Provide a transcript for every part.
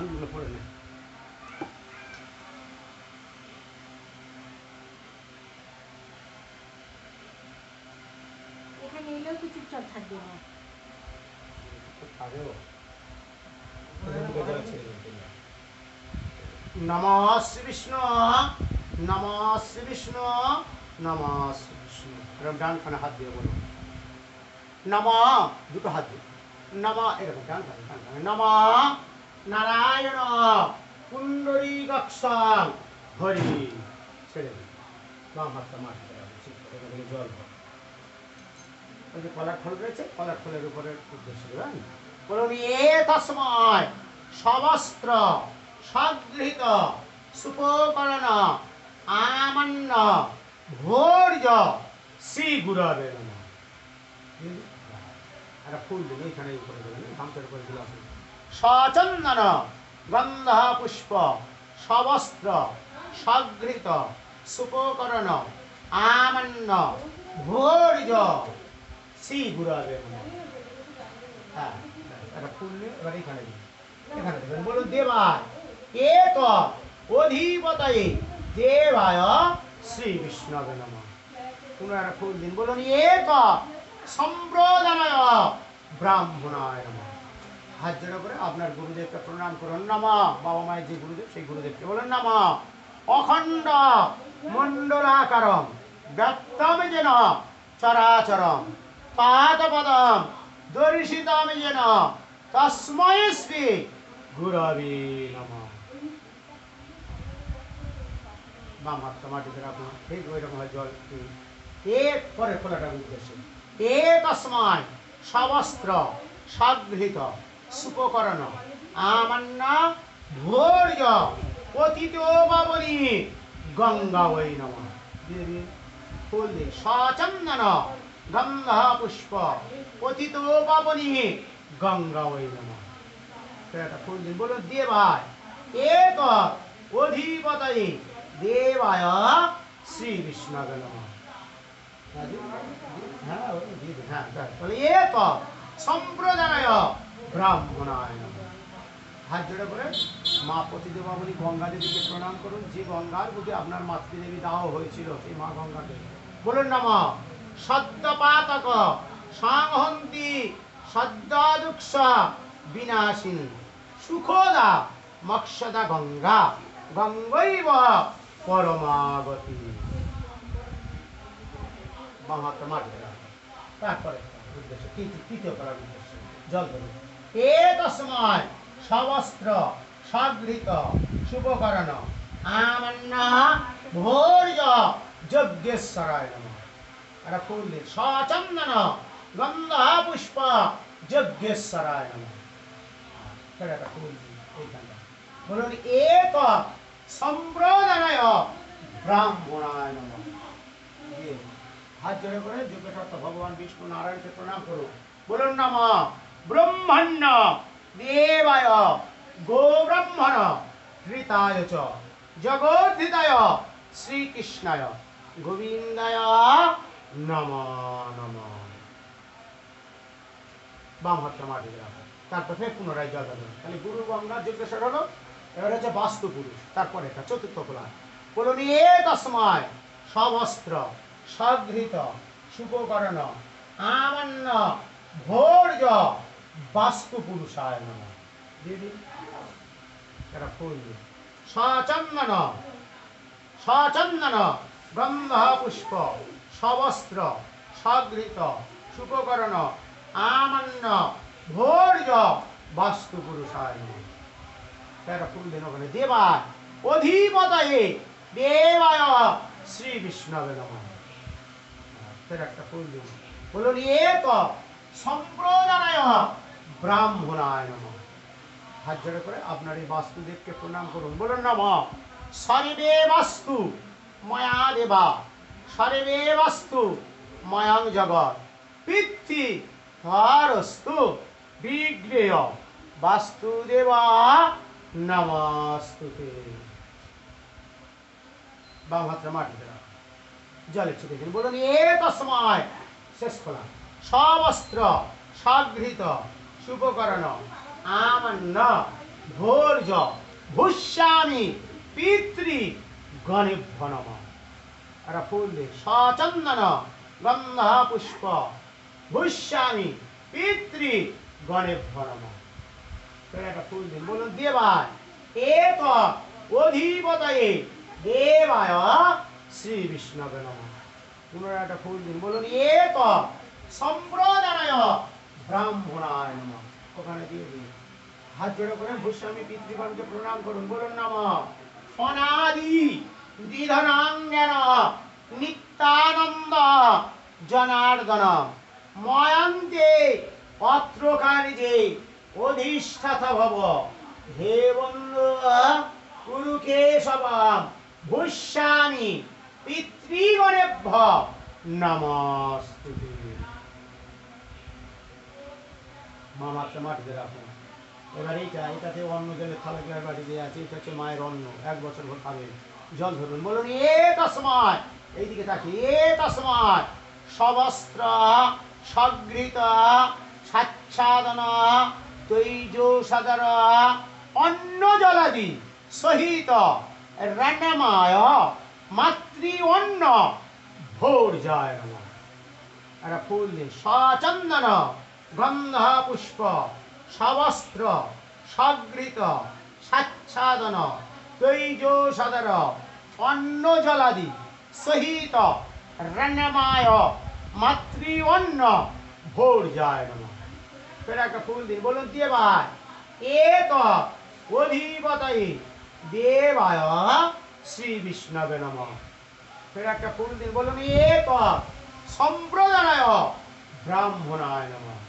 গানগুলো পড়ে নেয়। এখানে এলেও তো চুপচাপ থাকবে না। নমঃ শ্রী বিষ্ণু, নমঃ শ্রী বিষ্ণু, নমঃ শ্রী বিষ্ণু। এরকম ডান কানে হাত দিয়ে বলো নমঃ, দুটো হাত দিয়ে নমঃ, এরকম ডান কানে ডান কানে নমঃ নারায়ণ পুণ্ডরীকাক্ষং হরি। ছেড়ে দিন, বাম হাতটা মাটিতে রাখুন, জল ভর। ওই যে কলার খোল রয়েছে, কলার খোলের উপরে উদ্দেশ্য দেবেন। বলুন এ তস্ময় সবস্ত্র সগৃহীত সুপকরণ আমান্য ভোর্য শ্রী গুরবে নমঃ। একটা ফুল দিন এইখানে উপরে দেবেন, গামছার উপরে দিলে আসুন। সচন্দন গন্ধ পুষ্প সবস্ত্র সগৃহীত সুপকরণ আমান্য ভোর্য শ্রী গুরবে নমঃ। হ্যাঁ, একটা ফুল নিয়ে এবার এখানে দিন, এখানে দেবেন। বলুন দেবায় এক অধিপতয়ে দেবায় শ্রী বিষ্ণবে নমঃ। কোনো একটা ফুল দিন, বলুন এক সম্প্রদানায় ব্রাহ্মণায় নমঃ। হাত জোড়া করে আপনার গুরুদেবকে প্রণাম করুন। নমঃ, বাবা মায়ের যে গুরুদেব সেই গুরুদেবকে বলুন নমঃ। অখণ্ড মণ্ডলাকারম ব্যক্তম যেন চরাচরম পাদপদম দর্শিতম যেন তস্মৈ শ্রী গুরবে নমঃ। বাম হাতটা মাটিতে রাখুন, ঠিক ওইরকম জল এক পরে খোলাটা উদ্দেশ্যে। এ তস্মৈ সবস্ত্র সগৃহীত সুপকরণ আমান্য ভোর্য পতিত পাবনি গঙ্গা ওই নমঃ। দিয়ে দিন, ফুল দিন। সচন্দন গন্ধ পুষ্প পতিত পাবনি গঙ্গা ওই নমঃ। একটা ফুল দিন, বলুন দেবায় এক অধিপতয়ে দেবায় শ্রী বিষ্ণবে নমঃ। হ্যাঁ, তাহলে এক সম্প্রদায় ব্রাহ্মণায় নমঃ। হাত জোড়া করে মা পতিদেবাবলী গঙ্গা দেবীকে প্রণাম করুন, যে গঙ্গার বুকে আপনার মাতৃদেবী দাহ হয়েছিল, সেই মা গঙ্গাকে বলুন নমঃ। সদ্যপাতক সংহন্তি সদ্যদুঃখ বিনাশিনী সুখদা মক্ষদা গঙ্গা গঙ্গৈব পরমাগতি। বাম হাতটা মাটিতে রাখুন। তারপরে উদ্দেশ্য তৃতীয় করার উদ্দেশ্য জল ধরুন। এ তস্মৈ সবস্ত্র সগৃহীত শুভকরণ আমান্য ভোর্য যজ্ঞেশ্বরায় নমঃ। একটা ফুল দিন। সচন্দন গন্ধ পুষ্প যজ্ঞেশ্বরায় নমঃ। একটা ফুল দিন এইখানটা। বলুন এক সম্প্রদায় ব্রাহ্মণায় নমঃ। হাত জোড়ে করে যজ্ঞকর্তা ভগবান বিষ্ণু নারায়ণকে প্রণাম করুন। বলুন নমঃ ব্রহ্মণ্য দেবায় গোব্রাহ্মণ ধৃতায় চ জগদ্ধিতায় শ্রীকৃষ্ণায় গোবিন্দায় নমঃ নমঃ। বাম হাতটা মাটিতে রাখো, তারপর ফের পুনরায় জল দেবেন। তাহলে গুরু গঙ্গা যজ্ঞেশ্বর হলো। এবার হচ্ছে বাস্তু পুরুষ, তারপরে এটা চতুর্থ কুলার। বলুন এ তস্মৈ সবস্ত্র সগৃহীত শুভকরণ আমান্য ভোর্য বাস্তু পুরুষায় নমঃ। দিদি এটা ফুল দিন। সচন্দন সচন্দন গন্ধ পুষ্প সবস্ত্র সগৃহীত শুভকরণ আমান্য ভোর্য বাস্তু পুরুষায় নমঃ। একটা ফুল দিন ওখানে। দেবায় অধিপতয়ে দেবায় শ্রী বিষ্ণবে নমঃ। একটা ফুল দিন। বলুন এক সম্প্রদায় ব্রাহ্মণায় নমঃ। হাত জোড়ে করে আপনার এই বাস্তুদেবকে প্রণাম করুন। বলুন নমঃ সর্বে বাস্তু ময়া দেবা সর্বে বাস্তু ময়ং জগৎ পৃথ্বী হরস্তু বিগ্রেয় বাস্তুদেবা নমস্তুতে। বাম হাতটা মাটিতে রাখুন, জলে ছুটে দিন। বলুন এ তস্মৈ শেষ খোলা সবস্ত্র সগৃহীত শুভকরণ আমান্য ভোর্য ভূষ্যামি পিতৃ গণেভ্য নমঃ। একটা ফুল দিন, সচন্দন গন্ধ পুষ্প ভূষ্যামি পিতৃ গণেভ্য নমঃ। একটা ফুল দিন, বলুন দেবায় এক অধিপতয়ে দেবায় শ্রী বিষ্ণবে নমঃ। পুনরায় একটা ফুল দিন, বলুন এক সম্প্রদায় ব্রাহ্মণায় নমঃ। ওখানে দিয়ে দিন, হাত জোড়ো করেন, ভূস্বামী পিতৃগণকে প্রণাম করুন, বলুন নমঃ। অনাদি দ্বিধনাঙ্গেন নিত্যানন্দ জনার্দন ময়ান্তে অত্রকারিজে অধিষ্ঠাত ভব হে বন্ধু কুরুকেশব ভূষ্যামি পিতৃগণেভ্য নমস্তুতে। মামাকে মাটিতে রাখুন। এবার এটাতে অন্ন জলের থালা গ্লাস বাটি দিয়ে আছে, এটা হচ্ছে মায়ের অন্ন, 1 বছর ভর খাবেন। জল ধরুন, বলুন এ তস্মাৎ, এইদিকে তাকি, এ তস্মাৎ সবস্ত্র সগৃহীত স্বাচ্ছাদন তৈজসাদর অন্ন জলাদি সহিত রান্নামায় মাতৃ অন্ন ভোর্যায় নমঃ। একটা ফুল দিন, সচন্দন গন্ধ পুষ্প সবস্ত্র সগৃহীত স্বাচ্ছাদন তৈজসাদর অন্ন জলাদি সহিত রান্নামায় মাতৃ অন্ন ভোর্যায় নমঃ। ফের একটা ফুল দিন, বলুন দেবায় এক অধিপতয়ে দেবায় শ্রী বিষ্ণবে নমঃ। ফের একটা ফুল দিন, বলুন এক সম্প্রদায় ব্রাহ্মণায় নমঃ।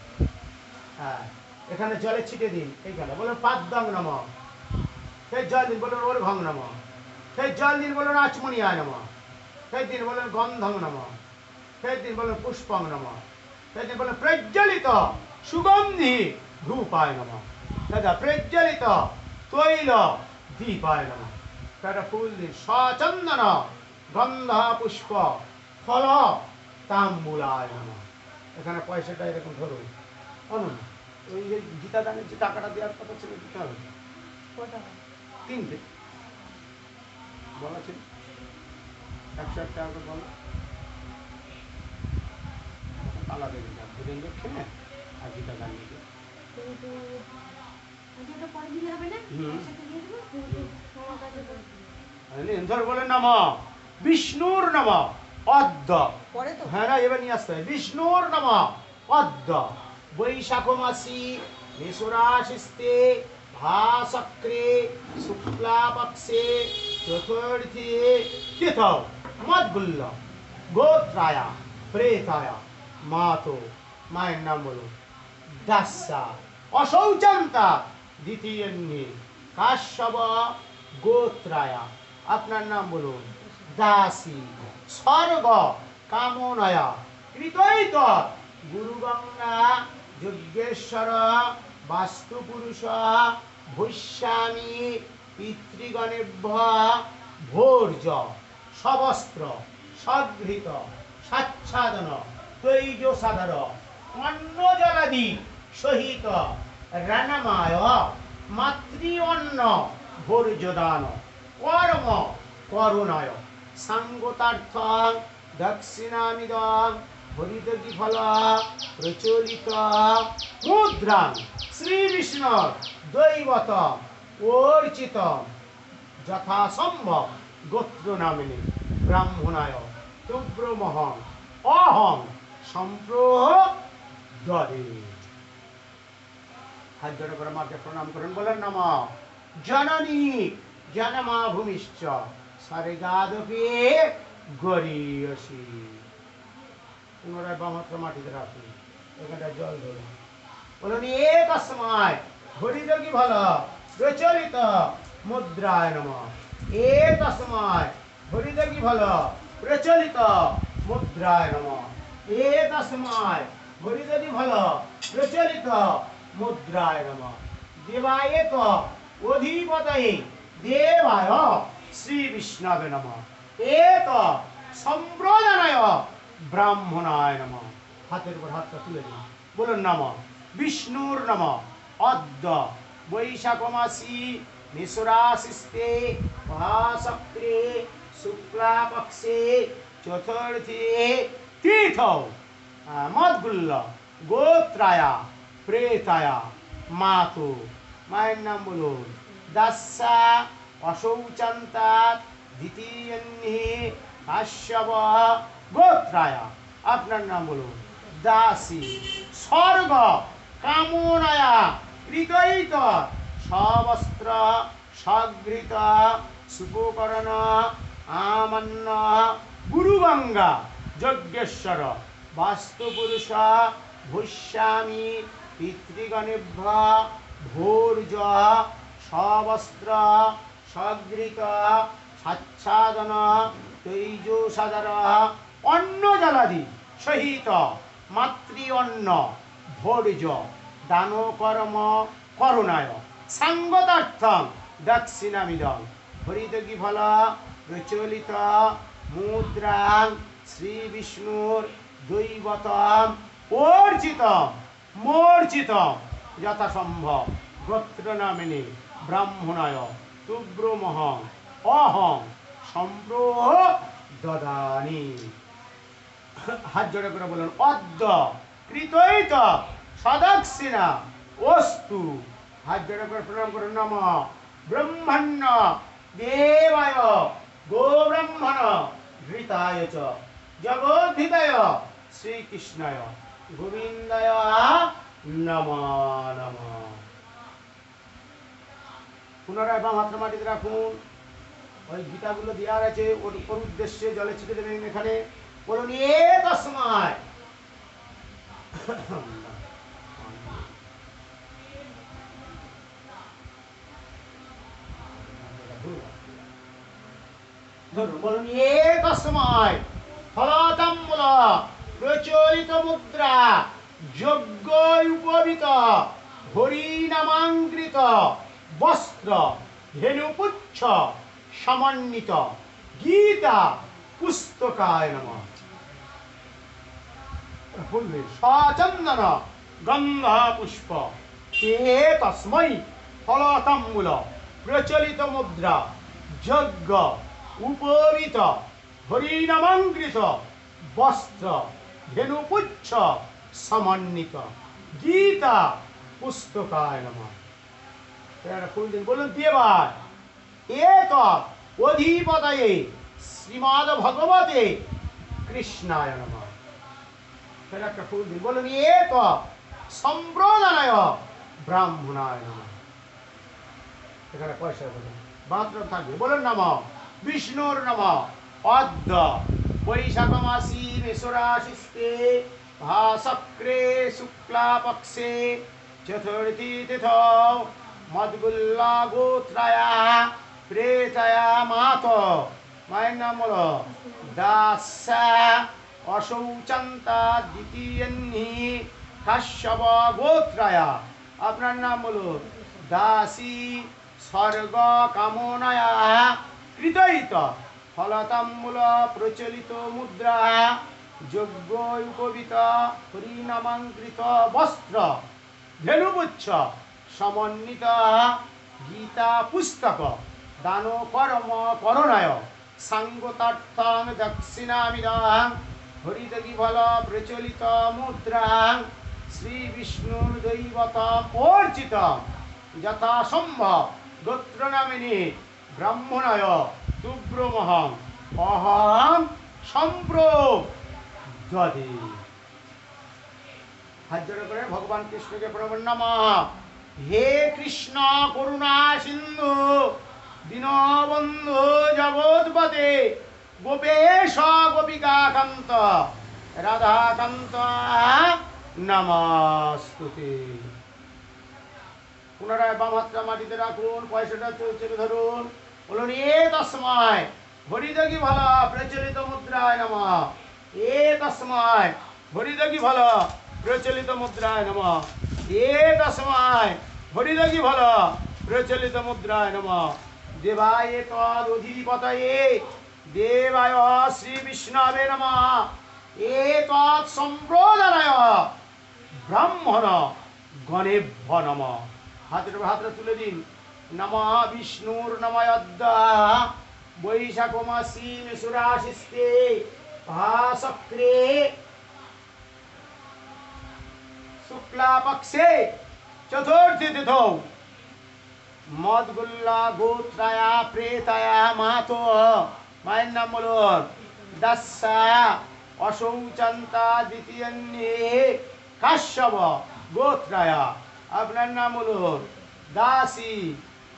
হ্যাঁ, এখানে জলে ছিটে দিন, এইখানে বলুন পাদ্যং নমঃ। ফের জল দিন, বলুন অর্ঘং নমঃ। ফের জল দিন, বলুন আচমনিয়ায় নমঃ। ফের দিন বলুন গন্ধং নমঃ। ফের দিন বলুন পুষ্পং নমঃ। ফের দিন বলুন প্রজ্বলিত সুগন্ধি ধূপায় নমঃ। দাদা প্রজ্বলিত তৈল দীপায় নমঃ। একটা ফুল দিন, সচন্দন গন্ধ পুষ্প ফল তাম্বুলায় নমঃ। এখানে পয়সাটা এরকম ধরুন, অনুন ওই যে গীতা দানের যে টাকাটা দেওয়ার কথা ছিল দিতে হবে, 3টে বলা ছিল, 101 টাকা করে বলো। তালা দেবেন না, ধীরেন্দ্র খেলে আর গীতা দান নিয়ে কিন্তু ওটা পরে দিলে হবে না, একসাথে দিয়ে দেবো, কিন্তু আমার কাছে ধর বলেন নম বিষ্ণুর নম অদ্য। পরে তো হ্যাঁ না, এবার নিয়ে আসতে হবে, বিষ্ণুর নম অদ্য বৈশাখ মাসি মেষরাশিস্তে ভাসক্রে শুক্লাপক্ষে চতুর্থী তিথ মদ্গুল্য গোত্রায়া প্রেতায়া মাতো, মায়ের নাম বলুন দাস্যা অশৌচন্তা দ্বিতীয় কাশ্যপ গোত্রায়া, আপনার নাম বলুন দাসী স্বর্গ কামনায়া কৃতৈত গুরুগঙ্গা যজ্ঞেশ্বর বাস্তুপুরুষ ভূষ্যামি পিতৃগণেভ্য ভোর্য সবস্ত্র সগৃহীত স্বাচ্ছাদন তৈজসাদর অন্ন জলাদি সহিত রান্নামায় মাতৃ অন্ন ভোর্যদান কর্ম করুণায় সাঙ্গতার্থ দক্ষিণামিদং হরিদগি ফল প্রচলিত মুদ্রাং শ্রী বিষ্ণু দৈবত অর্চিত যথাসম্ভব গোত্র নামিনী ব্রাহ্মণায় তুব্রমহং অহং সম্প্রদরে। হাত জোড় করে মাকে প্রণাম করেন, বলেন নমঃ জননী জনমা ভূমিশ্চ স্বর্গাদপি গরীয়সী। পুনরায় বাম হাতটা মাটিতে রাখুন, এখানটা জল ধরুন, বলুন এক সময় হরিযোগী ভাল প্রচলিত মুদ্রায় নমঃ। এক সময় হরিযোগী ভাল প্রচলিত মুদ্রায় নমঃ। এক সময় হরিযোগী ভাল প্রচলিত মুদ্রায় নমঃ। দেবায় অধিপতয়ে দেবায় শ্রী বিষ্ণবে নমঃ। এক সম্প্রদায় ব্রাহ্মণায় নমঃ। হাতের উপর হাতটা তুলে দিন, বলুন নমঃ বিষ্ণুর নমঃ অদ্য বৈশাখ মাসি নিঃসরাশিস্তে মহাশক্রে শুক্লা পক্ষে চতুর্থী তীর্থ মদগুল্ল গোত্রায়া প্রেতায়া মাতু। মায়ের নাম বলুন। দাস্যা অশৌচান্তাৎ দ্বিতীয়ন্নি কাশ্যপ গোত্রায়া। আপনার নাম বলুন। দাসী স্বর্গ কামনায়া কৃতৈত সবস্ত্র সগৃহীত সুপকরণ আমান্য গুরুগঙ্গা যজ্ঞেশ্বর বাস্তুপুরুষ ভূষ্যামি পিতৃগণেভ্য ভোর্জ সবস্ত্র সগৃহীত সাচ্ছাদন তৈজসাদর অন্ন জলাদি সহিত মাতৃ অন্ন ভোর্জ দান কর্ম করুণায় সাঙ্গতার্থং দক্ষিণামিদং হরিতকি ফল প্রচলিত মুদ্রাং শ্রী বিষ্ণুর দৈবতম অর্জিতম মর্জিতম যথাসম্ভব গোত্র নামিনী ব্রাহ্মণায় তুব্রমহং অহং সম্প্রহ দদানি। হাত জোড়ে করে বলুন। অদ্য কৃতৈত সদক্ষিণা অস্তু। হাত জোড়ে করে প্রণাম করুন। নম ব্রহ্মণ্য দেবায় গোব্রাহ্মণ ঘৃতায় চ জগদ্ধিতায় শ্রীকৃষ্ণায় গোবিন্দায় নমো নমঃ। পুনরায় বাম হাতটা মাটিতে রাখুন। ওই গীতাগুলো দেওয়ার আছে, ওর উদ্দেশ্যে জলে ছিটে দেবেন। এখানে বলুন এ তসময় বলুন এ তসময় ফলতাম্বুল প্রচলিত মুদ্রা যজ্ঞ উপবিত হরিনামাঙ্কৃত বস্ত্র ধেনুপুচ্ছ সমন্বিত গীতা পুস্তকায় নমঃ। সচন্দন গন্ধ পুষ্প তে তস্मै ফলতাম্বুল প্রচলিত মুদ্রা যজ্ঞ উপবিত হরিনামাঙ্কৃত বস্ত্র ধেনুপুচ্ছ সমন্বিত গীতা পুস্তকায় নমঃ। ফুল দিন বলুন দেবায় এক অধিপতয়ে শ্রীমদ ভগবতে কৃষ্ণায় নমঃ। একটা ফুল দিন বলুন এক সম্প্রদানায় ব্রাহ্মণায় নমঃ। এখানে পয়সা বলুন মাত্র থাকবে। বলুন নম বিষ্ণুর নম। অদ্য বৈশাখ মাসি মেষরাশিস্তে ভাসক্রে শুক্লা পক্ষে চতুর্থী তিথ মদগুল্লা গোত্রায়া প্রেতায়া মাত। মায়ের নাম বলো। দাস্যা অশৌচান্তা দ্বিতীয়ন্নি কাশ্যপ গোত্রায়া। আপনার নাম বলো। দাসী স্বর্গ কামনায়া কৃতৈত ফলতাম্বুল প্রচলিত মুদ্রা যজ্ঞ উপবিত হরিনামাঙ্কৃত বস্ত্র ধেনুপুচ্ছ সমন্বিত গীতা পুস্তক দান কর্ম করুণায় সাঙ্গতার্থং দক্ষিণামিদং হরিতকি ফল প্রচলিত মুদ্রাং শ্রী বিষ্ণুর দৈবতম অর্জিতম যথাসম্ভব গোত্র নামিনী ব্রাহ্মণায় তুব্রমহং অহং সম্প্রদদে। হাত জোড় করে ভগবান কৃষ্ণকে প্রণাম নমঃ। হে কৃষ্ণ করুণা সিন্ধু দীনবন্ধু জগৎপতে গোপেশ গোপিকাকান্ত রাধাকান্ত নমস্তুতে। পুনরায় বাম হাতটা মাটিতে রাখুন। পয়সাটা চেপে ধরুন। বলুন এ তস্ময় হরিদকি ভাল প্রচলিত মুদ্রায় নমঃ। এ তস্ময় হরিদকি ভাল প্রচলিত মুদ্রায় নমঃ। এ তস্ময় হরিদকি ভাল প্রচলিত মুদ্রায় নমঃ। দেবায় তদধিপতয়ে দেবায় শ্রী বিষ্ণবে নমঃ। এ তৎ সম্প্রদানায় ব্রাহ্মণ গণেভ্য নমঃ। হাতটা তুলে দিন। নমঃ বিষ্ণুর নময়দ্দা বৈশাখ মাসি মেসুরাশিস্তে ভাসক্রে শুক্লা পক্ষে চতুর্থী তিথৌ মদগুল্লা গোত্রায়া প্রেতায়া মাতো, মায়ের নাম বলুন। দাস্যা অশৌচান্তা দ্বিতীয়ন্যে কাশ্যপ গোত্রায়া, আপনার নাম বলুন। দাসী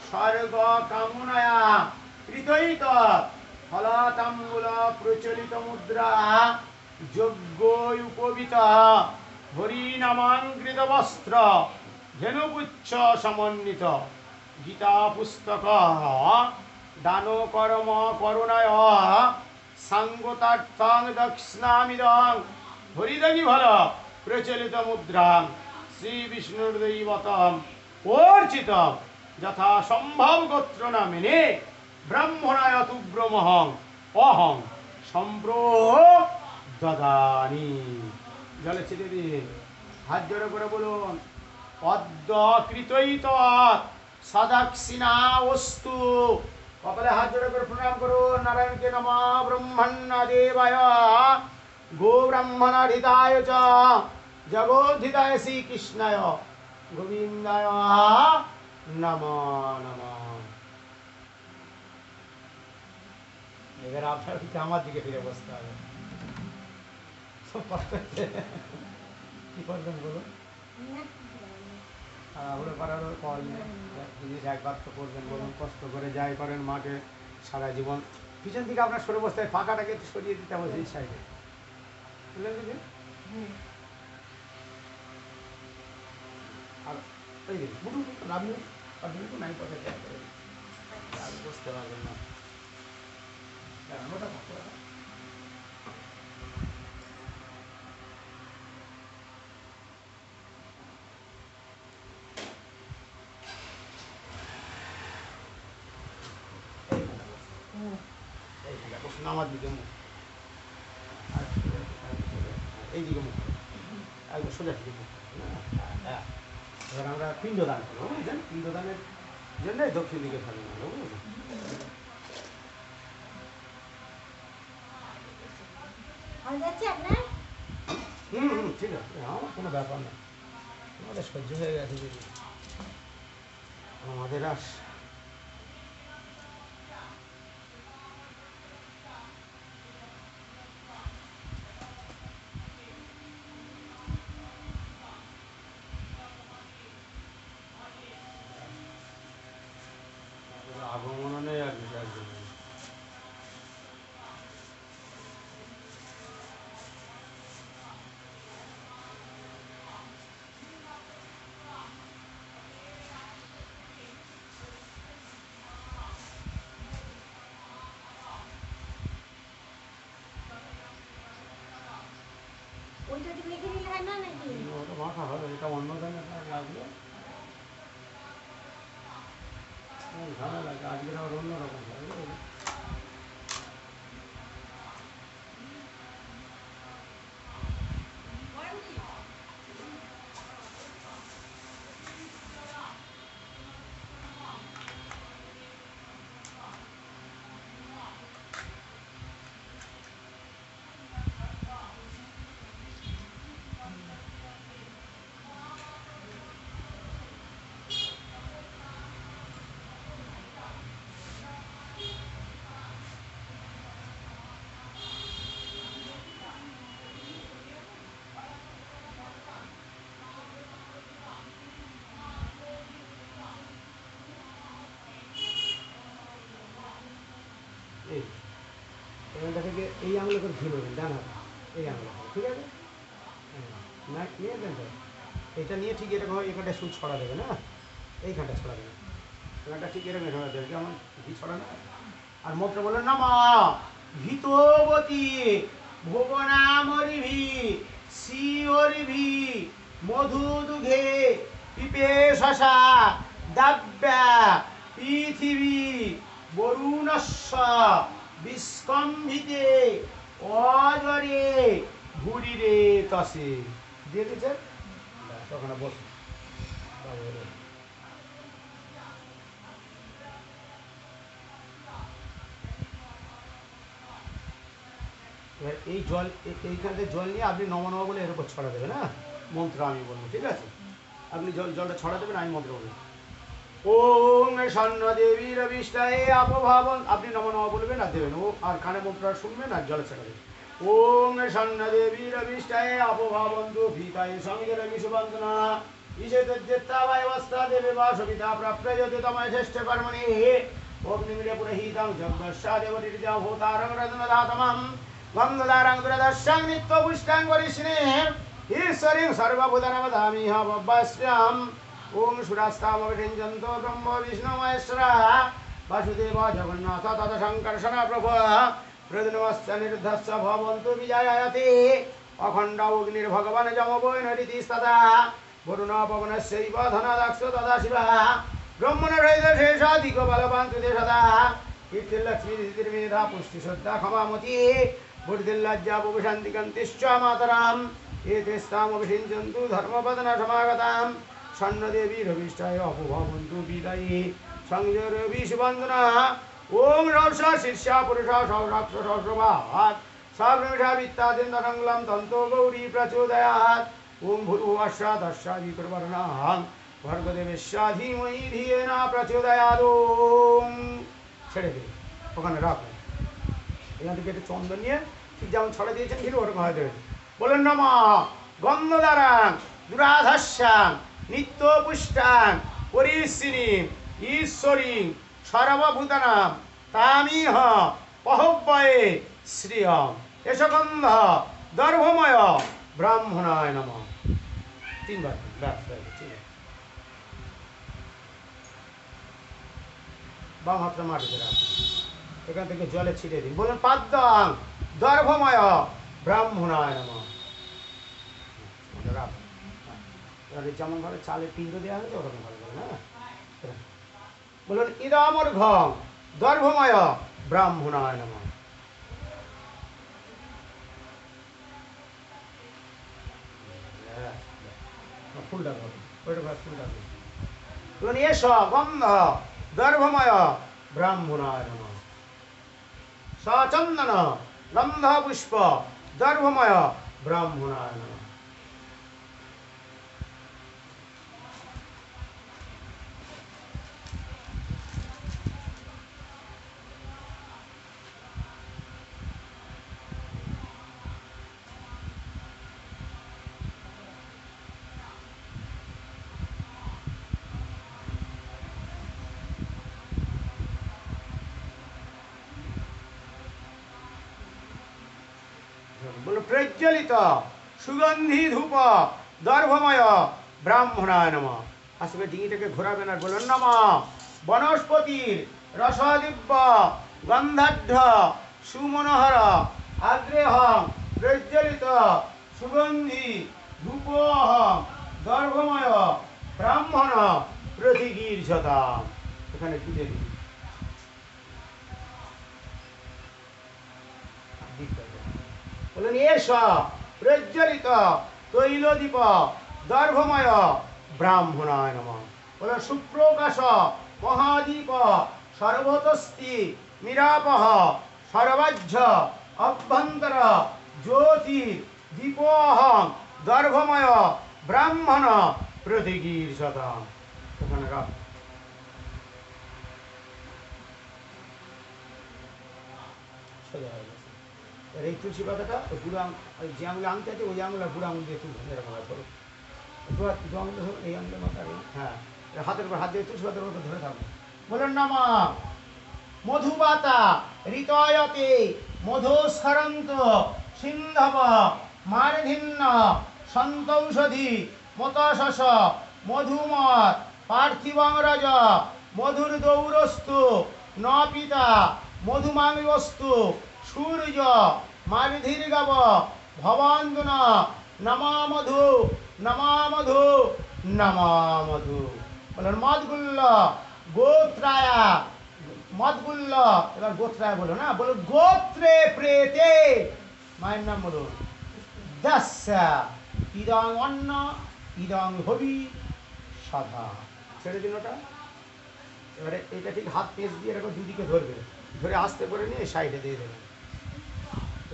স্বর্গ কামনায়া কৃতৈত ফলাতাম্বুল প্রচলিত মুদ্রা যজ্ঞ উপবিত হরিনামাঙ্কৃত বস্ত্র ধেনুপুচ্ছ সমন্বিত গীতা পুস্তক দান কর্ম করুণায় সাঙ্গতার্থং দক্ষিণামিদং হরিদগি ভাল প্রচলিত মুদ্রাং শ্রী বিষ্ণুর দৈবতম অর্চিতম যথা সম্ভব গোত্র নামিনে ব্রাহ্মণায় তুব্রমহং অহং সম্প্রো দদানি। জলে ছেড়ে দিন, হাত জোড়ে করে বলুন। পদ্ম কৃতৈত সদাক্ষিণা অস্তু, কপালে হাত জোড়ে করে প্রণাম করুন। নারায়ণকে নমঃ ব্রহ্মণ্য দেবায় গো ব্রাহ্মণাধিতায় চ জগদ্ধিতায় শ্রীকৃষ্ণায় গোবিন্দায় নমো নমঃ। এবার আপনার দিকে আমার দিকে ফিরে বসতে হবে। কি করবেন বলুন? তাড়াহুড়ো করারও ফল নেই। জিনিস একবার তো করবেন বলুন, কষ্ট করে যাই করেন মাঠে সারা জীবন। পিছন দিকে আপনার সরে বসতে হয়, ফাঁকাটাকে একটু সরিয়ে দিতে হবে সেই সাইডে, বুঝলেন দিদি? আর এই দিন বুটু আপনি আপনি নাই কথা চেষ্টা করেন, আর বসতে পারবেন না। ওটা করতে হবে। আমার দিকে মুখ, এইদিকে মুখ, একদম সোজা দিকে মুখ। হ্যাঁ, এবার আমরা পিণ্ডদান করবো, বুঝলেন? পিণ্ডদানের জন্য দক্ষিণ দিকে থাকবে না, বুঝলেন? ঠিক আছে, আমার কোনো ব্যাপার না, আমাদের সহ্য হয়ে গেছে দিদি, আমাদের আর আগমন নেই আর বিষয়ের জন্য। ওইটা দিকে লিখে নিলে হয় না নাকি? ওটা মাথা হবে, এটা অন্য ধরনের লাগবে, ভালো লাগে। আজকের আবার অন্যরকম লাগবে। এই এখানটা থেকে এই আঙুলে করে ঝুলবেন, ডান হাতে এই আঙুলে, ঠিক আছে? না নিয়ে দেন তো, এটা নিয়ে ঠিক এরকম এখানটা সুচ ছড়া দেবে না, এইখানটা ছড়া দেবে, এখানটা ঠিক এরকম ছড়া দেবে, যেমন ঘি ছড়া না। আর মুখটা বললেন নমঃ ভীতবতী ভুবনামরিভি শিওরিভি মধুদুঘে পিপেশসা দাব্যা পৃথিবী বরুণস্য বিস্কম্ভিতে অজরে ঘুরিরে তসে দিয়ে দিয়েছে। ওখানে বসুন, এবার এই জল এইখান থেকে জল নিয়ে আপনি নম নম বলে এর উপর ছড়া দেবেন, হ্যাঁ? মন্ত্র আমি বলবো, ঠিক আছে? আপনি জলটা ছড়া দেবেন, আমি মন্ত্র বলবো। ওম স্বর্ণ দেবীর বিষ্টায় আপভাবন, আপনি নম নম বলবেন আর দেবেন, ও আর কানে মন্ত্র শুনবেন আর জলে ছেড়ে দেবেন। ওম স্বর্ণ দেবীর বিষ্টায় আপভাবন্তু ভিতায় সঙ্গের বিশ্ববন্দনা ঈশেতজ্জেত্তাবায় বস্তা দেবে বা সবিতা প্রাপ্যযতে তময় শ্রেষ্ঠ কর্মণি অগ্নিমিরে পুরহিতাং যজ্ঞস্যা দেবতীর্যা ভূতারং রত্নদাতমম গন্ধদারং দুরদর্শং নিত্যপুষ্টাং গরিষ্ণে ঈশ্বরীং সর্বভূতানামদামিহ বব্বাস্যাম। ওম সুরাস্তামভিষিঞ্জন্ত ব্রহ্ম বিষ্ণু মহেশ্বরা বাসুদেব জগন্নাথ তত সংকর্ষণ প্রভু প্রদনবস্য নিরুদ্ধস্য ভবন্তু বিজয়ায়তে অখণ্ড অগ্নির্ভগবান যমবৈ নরিতিস্তদা বরুণ পবনস্যৈব ধনদাক্ষ তদা শিবা ব্রহ্মণরহিত শেষাধিক বলবান তুতে সদা কীর্তির্লক্ষ্মী ঋতির্মেধা পুষ্টি শ্রদ্ধা ক্ষমামতি বুদ্ধির্লজ্জা বুভুশান্তিকান্তিশ্চ মাতরাম এতেস্তামভিষিঞ্চন্তু ধর্মপদনা সমাগতাম স্বর্ণদেবী রবিষ্ঠায় অপুভবন্তু বিদায়ী সংযোগ বিশ্ববন্দনা। ওম রবসা শীর্ষা পুরুষা সহস্র সহস্রভাত সব্রমিষা বিত্তাদিন্দরঙ্গলম তন্তো গৌরী প্রচোদয়াৎ। ওম ভূর্ভুবস্যা দস্যা বিকুর্বর্ণাং ভর্গদেবেশ্যা ধীমহি ধিয়েনা প্রচোদয়াৎ। ওম ছেড়ে দিন, ওখানে রাখুন। এখান থেকে একটু চন্দন নিয়ে ঠিক যেমন ছড়া দিয়েছেন ঠিক ওরকম হয়ে দেবেন। বলুন নমঃ গন্ধদ্বারাং দুরাধস্যাং নিত্য পুষ্টাং পরিশ্রিণী ঈশ্বরী সর্বভূতানাম তামিহ পহব্বয়ে শ্রিয়ম এষগন্ধ দর্ভময় ব্রাহ্মণায় নমঃ। তিনবার ব্যাস ব্যাস, ঠিক আছে। বাম হাতটা মাটিতে রাখুন, এখান থেকে জলে ছিটিয়ে দিন। বলুন পাদ্যাং দর্ভময় ব্রাহ্মণায় নমঃ। রাখুন, যেমন ভাবে চালের পিণ্ড দেওয়া হয়েছে ওরকম ভাবে বলুন, হ্যাঁ? বলুন ইদামর্ঘং দর্ভময় ব্রাহ্মণায় নমঃ। ফুলটা ধরুন, ওইটা ফুলটা ধরুন। বলুন এস গন্ধ দর্ভময় ব্রাহ্মণায় নমঃ। সচন্দন গন্ধ পুষ্প দর্ভময় ব্রাহ্মণায় নমঃ। বলো প্রজ্বলিত সুগন্ধি ধূপ দর্ভময় ব্রাহ্মণায় নমঃ। আসবে ডিঙিটাকে ঘোরাবেন আর বলুন নমঃ বনস্পতির রসদিব্য গন্ধাঢ্য সুমনোহর আগ্রেহং প্রজ্বলিত সুগন্ধি ধূপোহং দর্ভময় ব্রাহ্মণ প্রতিগীর্ষতাম। এখানে পুজো দিন। বলুন এস প্রজ্বলিত তৈলদীপ দর্ভময় ব্রাহ্মণায় নমঃ। বলুন সুপ্রকাশ মহাদীপ সর্বতস্তি নিরাপহ সর্বাহ্য অভ্যন্তর জ্যোতি দীপোহং দর্ভময় ব্রাহ্মণ প্রতিগীর্ষতাম। ওখানে রাখ। সোজা হয়ে গেছে। আর এই তুলসী পাতাটা বুড়ো যে আঙুলে আঙতে আছে ওই আঙুল আর বুড়ো আঙুল দিয়ে তুলবেন, এরকম ভাবে করো। দু আঙুল ধরুন, এই আঙুলের মাথা, হ্যাঁ, হাতের উপর হাত দিয়ে তুলসী পাতার উপর ধরে থাকবেন। বলুন নমঃ মধুবাতা ঋতয়তে মধুস্করন্ত সিন্ধব মার্ধিন্য সন্তৌষধি মতশস মধুমত পার্থিবং রজ মধুর দৌরস্তু ন পিতা মধুমামিবস্তু সূর্য মাবিধীর্গব ভবান্দুন নমা মধু নমা মধু নমা মধু। বলেন মদগুল্ল গোত্রায়া মদগুল্ল, এবার গোত্রায় বলো না, বলো গোত্রে প্রেতে মায়ের নাম বলুন দাস্যা ইদং অন্ন ইদং হবি সাধা। ছেড়ে দিন ওটা। এবারে এটা ঠিক হাত পেঁচ দিয়ে এরকম দুদিকে ধরবে, ধরে আস্তে করে নিয়ে সাইডে দিয়ে দেবেন।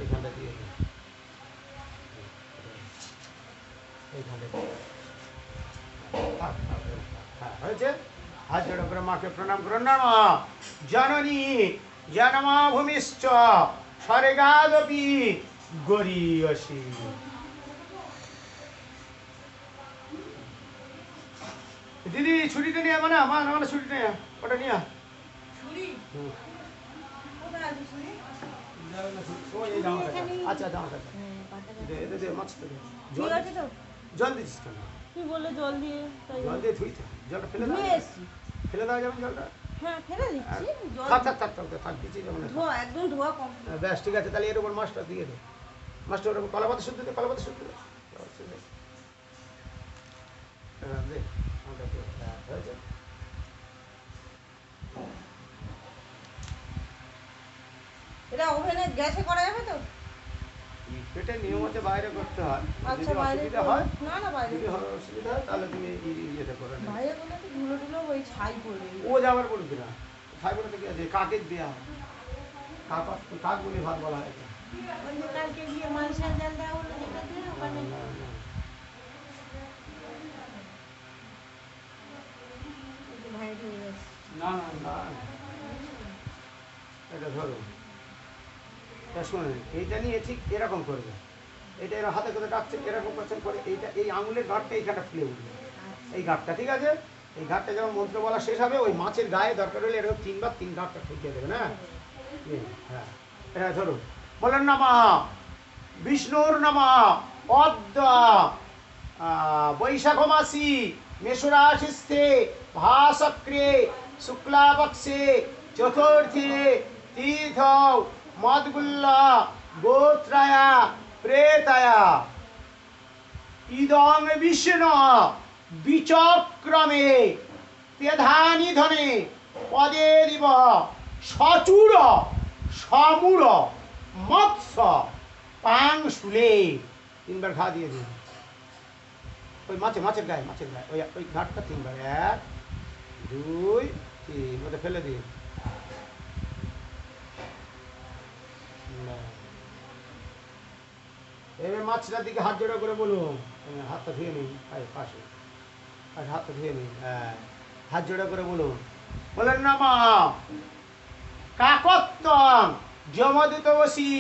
এইখানটা দিয়ে দিন, এইখানটা দিয়ে দিন। থাক, থাক, থাক। হ্যাঁ, হয়েছে? হাত জোড়ো করে মাকে প্রণাম করুন। নম জননী জনমা ভূমিশ্চ স্বর্গাদপি গরীয়সী। দিদি ছুরিটা নিয়ে মানে আমার ছুরিটা নিয়ে ওটা নিয়ে আচ্ছা দাও দে দে মাছটা দে। ঠিক আছে তো? জল দিচ্ছিস কেন? তুই বললে জল দিয়ে তাই জল দিয়ে ধুইতে জলটা ফেলে দাও, ধুয়ে এসছি। ফেলে দেওয়া যাবে জলটা? হ্যাঁ ফেলে দিচ্ছি জল থাক থাক থাক থাক থাক দিচ্ছি যেমন ধোয়া একদম ধোয়া কমপ্লিট। ব্যাস ঠিক আছে, তাহলে এর উপর মাছটা দিয়ে দে। মাছটা ওর উপর কলাপাতা শুদ্ধ দে, কলাপাতা শুদ্ধ দে। দে আমাকে দে। হ্যাঁ, হয়েছে? এটা ওভেনে গ্যাসে করা যাবে তো? পেটের নিয়ম হচ্ছে বাইরে করতে হয়, আচ্ছা যদি বাইরে অসুবিধা হয়, না না বাইরে যদি হয় অসুবিধা হয় তাহলে তুমি ইয়েটা করে নেবে। বাইরে করলে তো ধুলো টুলো ওই ছাই পড়বে। ও যাবার বলবি না, খাই বলে কি আছে, কাকের দেওয়া হয়, কাক বলে ভাত বলা হয় এটা। ওই যে কালকে গিয়ে মালসার জাল দেওয়া হলো যেটা দিয়ে ওখানে না, না, ভাইরে ঢুকে গেছে। না, না, না, না। এটা ধরো, এটা শোনেন, এইটা নিয়ে ঠিক এরকম করবে, এটা এরা হাতে করে ডাকছে এরকম করছেন করে, এইটা এই আঙুলের ঘাটটা এইখানটা ফুলে উঠবে, এই ঘাটটা ঠিক আছে। এই ঘাটটা যখন মন্ত্র বলা শেষ হবে ওই মাছের গায়ে দরকার হলে এরকম তিনবার তিন ঘাটটা ঠুকিয়ে দেবে না। হ্যাঁ, এটা ধরুন, বলেন নমঃ বিষ্ণুর নমঃ অদ্য বৈশাখ মাসি মেষরাশিস্থে ভাসক্রে শুক্লাপক্ষে চতুর্থী তীর্থ মদগুল্ল গোত্রায়া প্রেতায়া ইদং বিষ্ণু বিচক্রমে তেধানি ধনে পদে দিব সচূর সমূর মৎস্য পাং শুলে। তিনবার ঘা দিয়ে দিন ওই মাছের গায়ে ওই ঘাটটা তিনবার, 1 2 3 ওটা ফেলে দিন। এবার মাছটার দিকে হাত জোড়া করে বলুন, হাতটা ধুয়ে নিন পাশে, আর হাতটা ধুয়ে নিন। হ্যাঁ, হাত জোড়া করে বলুন, বলেন না মা কাকত্তম যমদূতবসী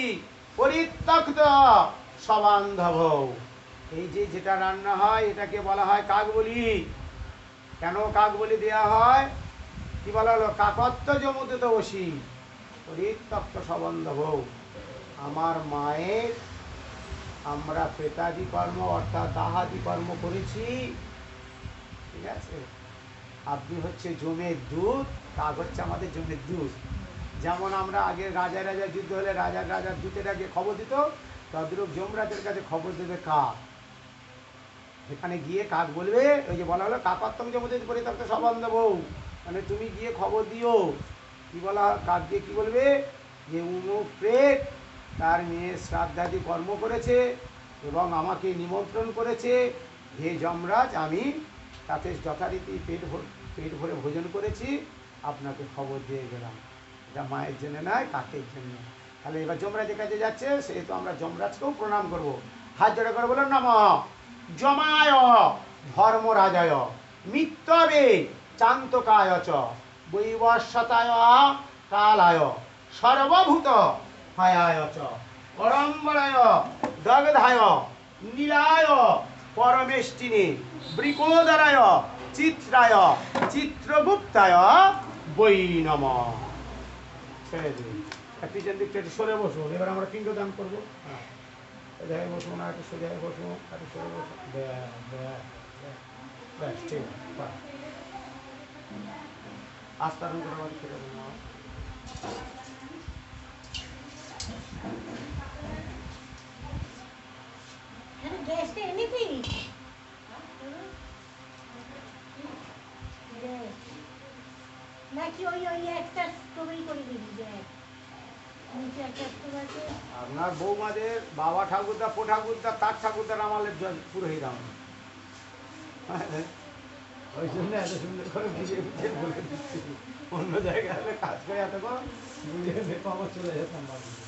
পরিত্যক্ত সবান্ধব। এই যে যেটা রান্না হয় এটাকে বলা হয় কাক বলি। কেন কাক বলি দেওয়া হয়? কি বলা হলো? কাকত্ব যমদূতবসী পরিত্যক্ত সবান্ধব। আমার মায়ের আমরা প্রেতাদি কর্ম অর্থাৎ দাহাদি কর্ম করেছি, ঠিক আছে। আপনি হচ্ছে জমের দুধ, কাক হচ্ছে আমাদের জমের দুধ। যেমন আমরা আগে রাজা যুদ্ধ হলে রাজার দূতের আগে খবর দিত, তদ্রূপ যমরাজের কাছে খবর দেবে কাক। এখানে গিয়ে কাক বলবে, ওই যে বলা হলো কাকত্তম যমদূত পরিত্যক্ত সবান্ধব, মানে তুমি গিয়ে খবর দিও। কি বলা, কাক গিয়ে কি বলবে যে অমুক প্রেত তার মেয়ে শ্রাদ্ধাদি কর্ম করেছে এবং আমাকে নিমন্ত্রণ করেছে, হে যমরাজ আমি তাতে যথারীতি পেট ভরে ভোজন করেছি, আপনাকে খবর দিয়ে গেলাম। এটা মায়ের জন্য নয়, কাকের জন্য। তাহলে এবার যমরাজের কাছে যাচ্ছে, সেহেতু আমরা যমরাজকেও প্রণাম করব। হাত জোড়া করে বলুন নমঃ যমায় ধর্মরাজায় মিত্তবে চান্তকায় চ বৈবস্বতায় কালায় সর্বভূত হায়ায় চ পরম্বরায় দগ্ধায় নীলায় পরমেষ্টিনে বৃকোদরায় চিত্রায় চিত্রগুপ্তায় বৈ নমঃ। ছেড়ে দিন, পিছন দিকটা একটু সরে বসুন। এবার আমরা পিণ্ডদান করবো। হ্যাঁ, সোজায় বসুন, আর একটু সোজায় বসুন, আর একটু সরে বসুন। ব্যাস ঠিক আছে, আস্তারণ করে বাড়ি ছেড়ে দিন। গ্যাসটা এনে দিই নাকি ওই একটা স্টোরি করে দিবি গ্যাস নিচে একটা স্টোর আছে। আপনার বৌমাদের বাবা ঠাকুরদা, পো ঠাকুরদা, তার ঠাকুরদার আমাদের পুরোহিত আমরা, ওই জন্য এত সুন্দর করে বুঝিয়ে বুঝিয়ে বলে দিচ্ছি। অন্য জায়গায় হলে কাজ করে এতক্ষণ বুঝিয়ে আমার চলে যেতাম বাড়িতে।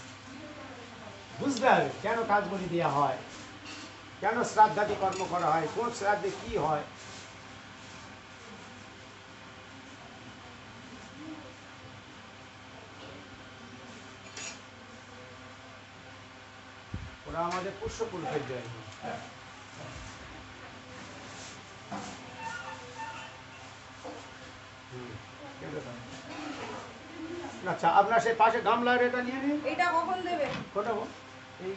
বুঝতে হবে কেন কাজগুলি দেওয়া হয়, কেন শ্রাদ্ধাদি কর্ম করা হয়, কোন শ্রাদ্ধে কি হয়। ওরা আমাদের পুষ্যপুরুষের জন্য। আচ্ছা, আপনার সেই পাশে গামলার এটা নিয়ে নিন। এটা কখন দেবে? কোনটা গো? এই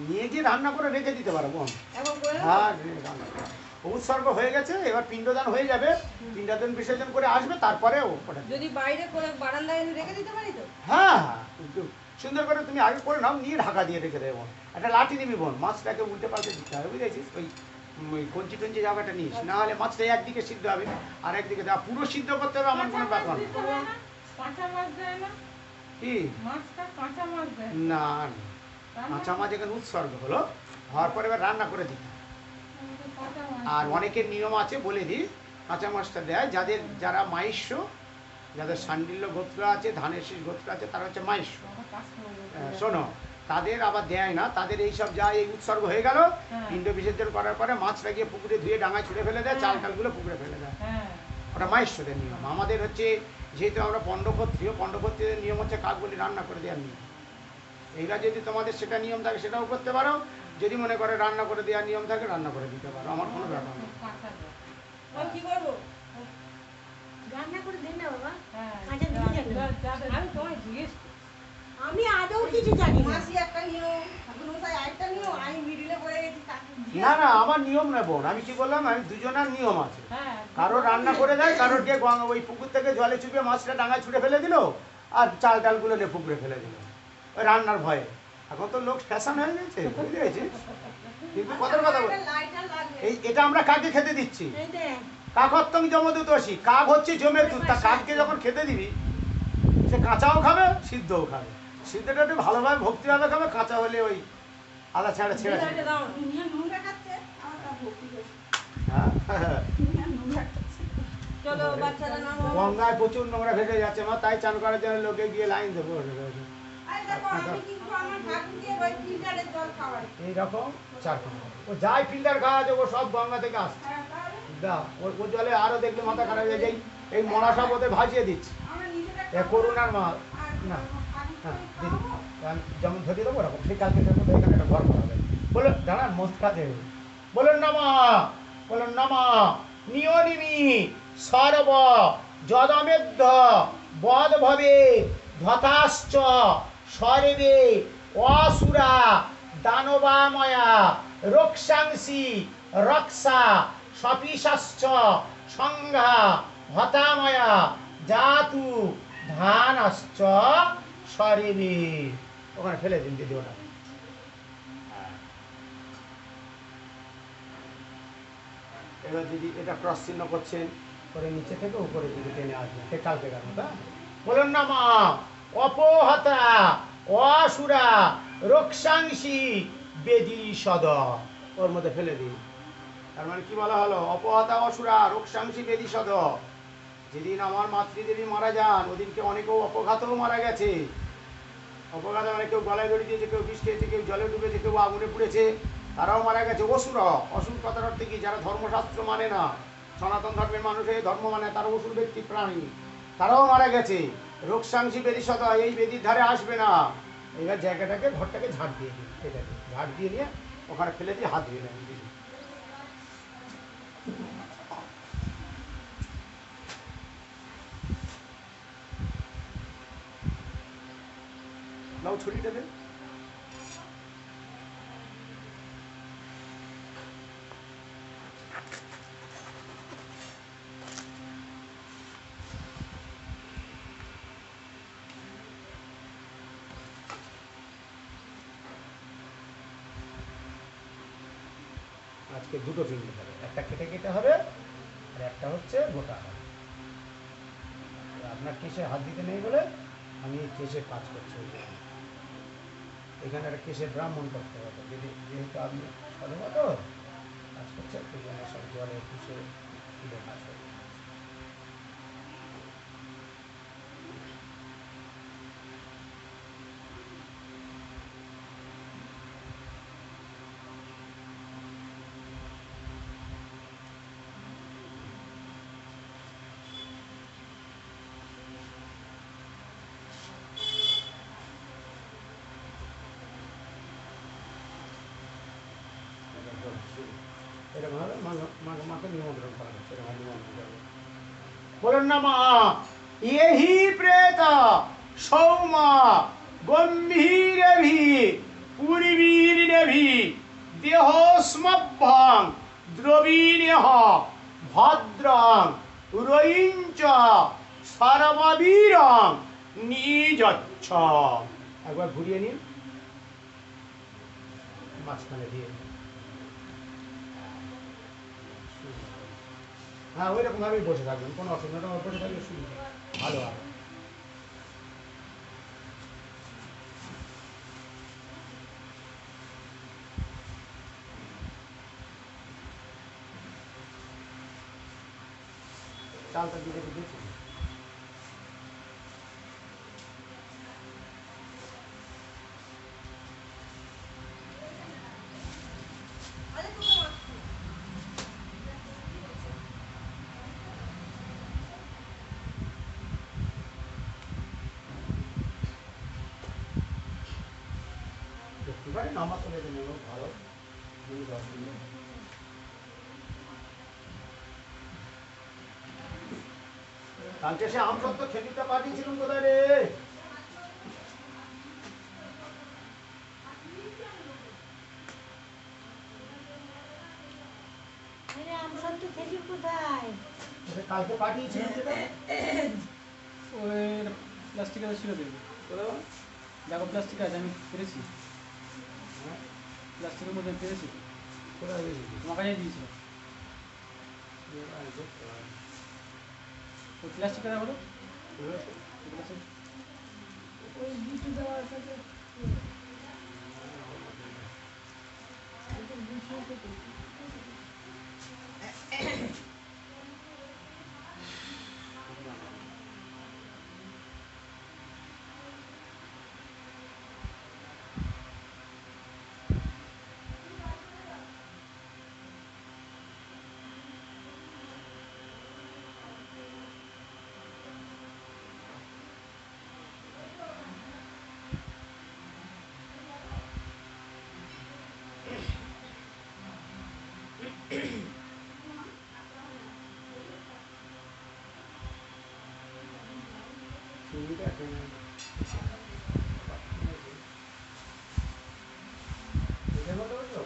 নিয়ে গিয়ে রান্না করে রেখে দিতে পারো বোন। এখন করে দেবো? হ্যাঁ, রান্না করে। উৎসর্গ হয়ে গেছে, এবার পিণ্ডদান হয়ে যাবে, পিণ্ডদান বিসর্জন করে আসবে, তারপরে ওটা। যদি বাইরে করে বারান্দায় এনে রেখে দিতে পারি তো? হ্যাঁ হ্যাঁ, সুন্দর করে তুমি আগে করে নাও, নিয়ে ঢাকা দিয়ে রেখে দেবো। একটা লাঠি নিবি বোন, মাছটাকে উল্টে পাল্টে দিতে হবে, বুঝেছিস? ওই কঞ্চি টঞ্চি জায়গাটা নিস, না হলে মাছটা একদিকে সিদ্ধ হবে আর একদিকে দেওয়া। পুরো সিদ্ধ করতে হবে আমার কোনো ব্যাপার না। কাঁচা মাছ দেয় না? কি মাছটা কাঁচা মাছ দেয় না, কাঁচা মাছ এখানে উৎসর্গ হলো, হওয়ার পরে এবার রান্না করে দিতে। কাঁচা মাছ আর অনেকের নিয়ম আছে, বলে দিই, কাঁচা মাছটা দেয় যারা মাইশ্য, যাদের শাণ্ডিল্য গোত্র আছে, ধানের শীষ গোত্র আছে, তারা হচ্ছে মাইশ্য। শোনো, তাদের আবার দেয় না, তাদের এইসব যা এই উৎসর্গ হয়ে গেল, পিণ্ড বিসর্জন করার পরে মাছটা গিয়ে পুকুরে ধুয়ে ডাঙায় ছুঁড়ে ফেলে দেয়, চাল টালগুলো পুকুরে ফেলে দেয়। ওটা মাইশ্বরের নিয়ম। আমাদের হচ্ছে, যেহেতু আমরা পণ্ডক্ষত্রিয়দের নিয়ম হচ্ছে কাকবলি রান্না করে দেওয়ার নিয়ম। এইটা যদি তোমাদের সেটা নিয়ম থাকে সেটাও করতে পারো, যদি মনে করে রান্না করে দেওয়ার নিয়ম থাকে রান্না করে দিতে পারো, আমার কোনো ব্যাপার নেই। আমি কি করবো? রান্না করে দেন না বাবা। আমি তোমায় জিজ্ঞেস করছি। আমি আদৌ কিছু জানি না। মাসি একটা নিয়ম, ঠাকুরমশাই আরেকটা নিয়ম, আমি মিডিলে পড়ে গেছি কাকু জিজ্ঞেস না না, আমার নিয়ম নেই বোন, আমি কি বললাম, আমি দুজনের নিয়ম আছে। হ্যাঁ। কারো রান্না করে দেয়, কারোর গিয়ে ওই পুকুর থেকে জলে চুপে মাছটা ডাঙায় ছুঁড়ে ফেলে দিল, আর চাল টালগুলো নিয়ে পুকুরে ফেলে দিল ওই রান্নার ভয়ে। এখন তো লোক ফ্যাশন হয়ে গেছে, বুঝতে পেরেছিস? কিন্তু কথার কথা বল, লাইটার লাগবে। এটা আমরা কাকে খেতে দিচ্ছি? এই দেখ, কাকত্তম জমদূতসী, কাক হচ্ছে জমের দুধ। তা কাককে যখন খেতে দিবি, সে কাঁচাও খাবে, সিদ্ধও খাবে। সিদ্ধটা একটু ভালোভাবে ভক্তিভাবে খাবে, কাঁচা হলে ওই আদা ছাড়া ছেড়ে এটা দেবে। দাও না। দুনিয়া নোংরা খাচ্ছে, আমার তা ভক্তি করছে। হ্যাঁ, দুনিয়া নোংরা খাচ্ছে। চলো বাচ্চারা নামো। গঙ্গায় প্রচুর নোংরা ভেসে যাচ্ছে মা, তাই চান করার জন্য লোকে গিয়ে লাইন দেবো। আরে দেখো, আমি কিন্তু আমার ঠাকুরকে ওই ফিল্টারের জল খাওয়াই। এইরকম 4 ও যাই ফিল্টার খাওয়া যাবো সব গঙ্গা থেকে আসছে। হ্যাঁ, তাহলে দা ও জলে আরো দেখলে মাথা খারাপ হয়ে যায়। এই মরা সব ওদের ভাসিয়ে দিচ্ছে। আমরা নিজেরা এ করুণার মাল না। হ্যাঁ দিদি, আমি যেমন ধরিয়ে দেবো ওরকম সেই কালকের মতো এখানে একটা ঘর করা হবে। বলুন দাঁড়ান, মস্তা দেবে। বলুন নামা, বলুন নামা নিয়নিমি সর্ব যদমেদ্ধ বদ ভবে ধতাশ্চ সর্বে অসুরা দানবাময়া রক্ষাংসি রক্ষা সপিশাশ্চ সংঘা হতাময়া জাতু ধানাশ্চ সর্বে। ওখানে ফেলে দিন দিদি ওটা। এবার দিদি এটা ক্রস চিহ্ন করছেন, করে নিচে থেকে উপরে দিকে টেনে আসবেন, সে কালকে গান। বলুন না মা অপহতা অসুরা রক্ষাংসি বেদি সদ, ওর মধ্যে ফেলে দিন। তার মানে কি বলা হলো? অপহতা অসুরা রক্ষাংসি বেদি সদ। যেদিন আমার মাতৃদেবী মারা যান, ওদিনকে অনেকেও অপঘাতও মারা গেছে। অপঘাত মানে কেউ গলায় দড়ি দিয়েছে, কেউ বিষ খেয়েছে, কেউ জলে ডুবেছে, কেউ আগুনে পুড়েছে, তারাও মারা গেছে। অসুর, অসুর কথার অর্থে কি? যারা ধর্মশাস্ত্র মানে না, সনাতন ধর্মের মানুষ এই ধর্ম মানে, তারা অসুর ব্যক্তি প্রাণী, তারাও মারা গেছে। রোগসাংসী বেদি সদা, এই বেদির ধারে আসবে না। এবার জায়গাটাকে, ঘরটাকে ঝাড় দিয়ে দিন, এটাকে ঝাড় দিয়ে নিয়ে ওখানে ফেলে দিয়ে হাত ধুয়ে নেন। নাও ছুরিটা দেন। আজকে দুটো পিণ্ড হবে, একটা কেটে কেটে হবে আর একটা হচ্ছে গোটা হবে। আপনার কেশে হাত দিতে নেই বলে আমি এই কেশে কাজ করছি। এখানে একটা কেশে ব্রাহ্মণ করতে হবে, যেহেতু আপনি সাধুবাদ কাজ করছেন, সেই জন্য সব জলে কেশে তুলে কাজ করবে। সেরকম হবে মাকে নিমন্ত্রণ করা হচ্ছে, সেরকম নিমন্ত্রণ করবে। বলুন না মা, ইহি প্রেত সৌমা গম্ভীরভি পূর্বীর্ণভি দেহস্মভ্যং দ্রবীণেহ ভদ্রং রয়িঞ্চ সর্ববীরং নিজচ্ছ। একবার ঘুরিয়ে নিন, মাঝখানে দিয়ে। হ্যাঁ, ওই রকম ভাবেই বসে থাকবেন, কোনো অসুবিধা নেই, বসে থাকলে সুবিধা ভালো হবে। চালটা দিকে দিয়েছি। আরে তুমি আসছো। দেখতে পারেন আমার তো লেগে নেব ভালো। কালকে সে আম সত্য খেজুরটা পাঠিয়েছিলাম কোথায় রে? আরে আমসত্ত্ব খেজুর কোথায়? কালকে পাঠিয়েছিলাম যেটা। ওই প্লাস্টিকের ছিল দেখবি, দেখো প্লাস্টিক আছে, আমি পেরেছি হ্যাঁ, প্লাস্টিকের মধ্যে পেরেছি, কোথায় গেছিলি? তোমার কাছে দিয়েছিল ওই প্লাস্টিকটা দেখো তো, ওই প্লাস্টিক ওই বিটু দেওয়ার সাথে গুছিয়ে থেকে চিনিটা কেন? এটা বলতে পারছো?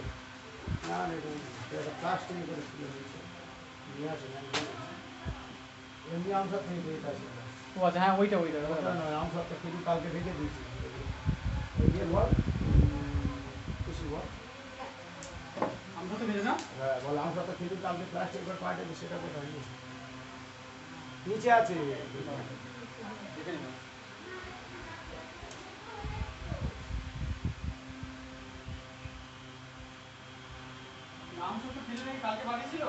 না না, এটা প্লাস্টিক করে তুলে দিয়েছে, নিয়ে আসে না, এমনি আম সত্য থেকে দিয়ে আসে। ও আচ্ছা, হ্যাঁ ওইটা ওইটা ওটা নয়, আম সত্য খেজুর কালকে ভেজে দিয়েছি। ওই দিয়ে বল, খুশি বল। আমরা তো ভেজে না, হ্যাঁ বল, আম সত্য খেজুর কালকে প্লাস্টিক করে পাঠিয়ে, সেটা কোথায়? নিচে আছে। দেখে নিলাম। নাম শুধু ভেজে নাকি কালকে পাঠিয়েছিল?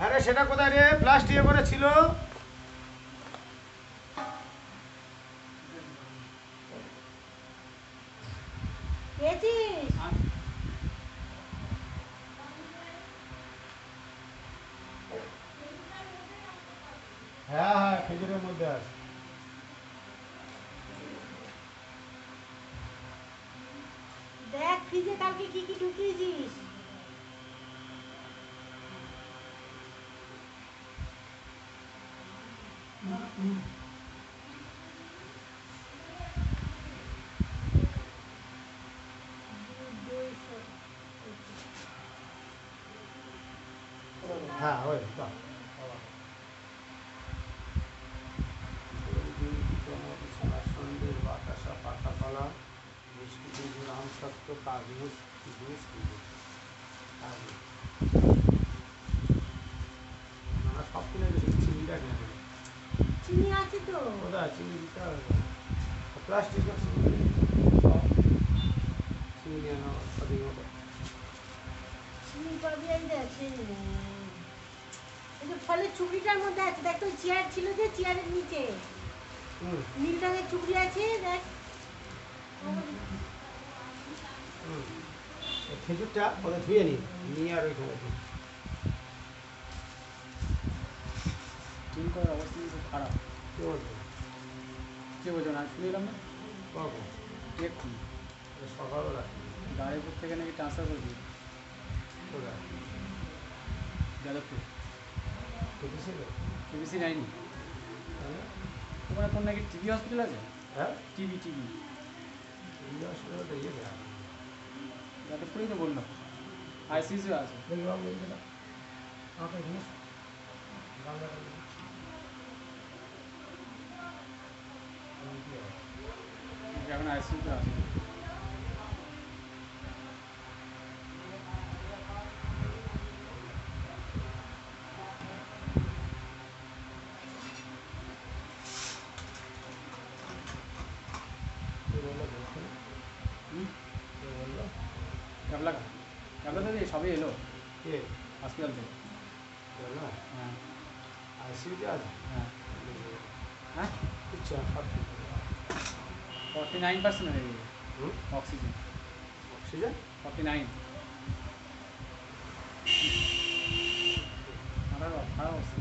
আরে সেটা কোথায় রে? প্লাস্টিকে করে ছিল। পেয়েছিস? হ্যাঁ হ্যাঁ, খেজুরের মধ্যে আছে। দেখ ফ্রিজে কালকে কি কি ঢুকিয়েছিস। হ্যাঁ ওই তো। সন্ধ্যের বাতাসা পাতা কলা মিষ্টি খেজুর আম সত্য কাগজ জুস আমরা সব কিনে গেছি, চিনিটা কিনে দেবো। চিনি আছে তো? কোথায় চিনি দিতে হবে? প্লাস্টিকের চিনি চিনি আনা সঠিক মতো। চিনি পাবি এই দেখ এই যে ফলের চুবড়িটার মধ্যে আছে, দেখ তো চেয়ার ছিল যে চেয়ারের নিচে হুম নীল রঙের চুবড়ি আছে দেখ। হুম, এই খেজুরটা ওদের ধুয়ে নিই, নিয়ে আর ওইখানে দিই। চিন করার অবস্থা কিন্তু খুব খারাপ। কী বলবো? কে বলছো না, শুনে এলাম না কখন? এক্ষুনি সকালবেলা। গাড়িপুর থেকে নাকি ট্রান্সফার করে দিই। কোথায়? যাদবপুর কেবিসি কেবিসি যায়নি তাহলে ওখানে কোন নাকি টিবি হসপিটাল আছে? হ্যাঁ টিবি এই হসপিটালটা ইয়ে দেয় যাদবপুরেই তো বললাম আইসিইউ আছে। দেখি বাবু দেখি না আমাকে জিনিস বাংলা এখন আইসিইউতে আছে। ক্যাবলা ক্যাবলা থেকে সবই এলো কে হসপিটাল থেকে। বললো হ্যাঁ আইসিইউতে আছে হ্যাঁ হ্যাঁ আচ্ছা সব ঠিক আছে 49% হয়ে গেছে হুম অক্সিজেন। অক্সিজেন 49 খারাপ খারাপ অবস্থা।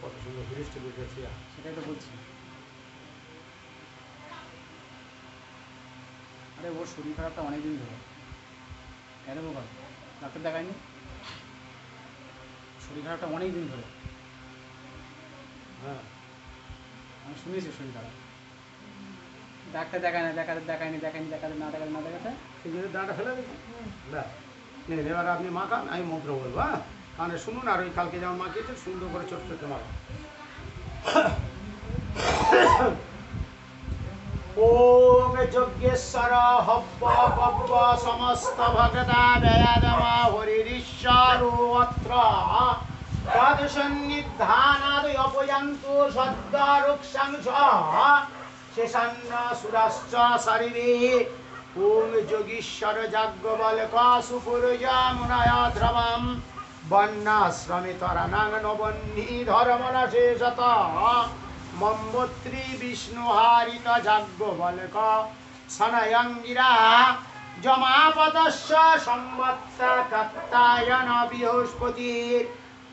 কত সুন্দর বৃষ্টি বুঝেছি সেটাই তো বলছি। আরে ওর শরীর খারাপটা অনেক দিন ধরে কেন বোকা ডাক্তার দেখায়নি? শরীর খারাপটা অনেক দিন ধরে হ্যাঁ আমি শুনেছি শরীর খারাপ। ডাক্তার দেখায়নি না দেখাতে সেই জন্য দাঁড়া ফেলে দিচ্ছি না নেই এবার আপনি মাখান আমি মন্ত্র বলবো হ্যাঁ কানে শুনুন আর ওই কালকে যেমন মাখিয়েছেন সুন্দর করে ছোট ছোট মাখান ওম যজ্ঞেশ্বর হব্ব পব্ব সমস্ত ভগতা ব্যয়াদমা হরিশ্বরো অত্র তদসন্নিধানাদ অপয়ন্তু সদ্দারুক্ষাংশ শেষান্ন সুরাশ্চ শরীরে ওম যোগীশ্বর যাজ্ঞবল্ক সুপুরজা মুনায় ধ্রবম বন্যাশ্রমিতরানাং নবন্নী ধর্মনশেষত মম্বত্রী বিষ্ণুহারিত যাজ্ঞবল্ক সনয়ঙ্গিরা জমাপতস্য সম্বত্তা কাত্তায়ন বৃহস্পতির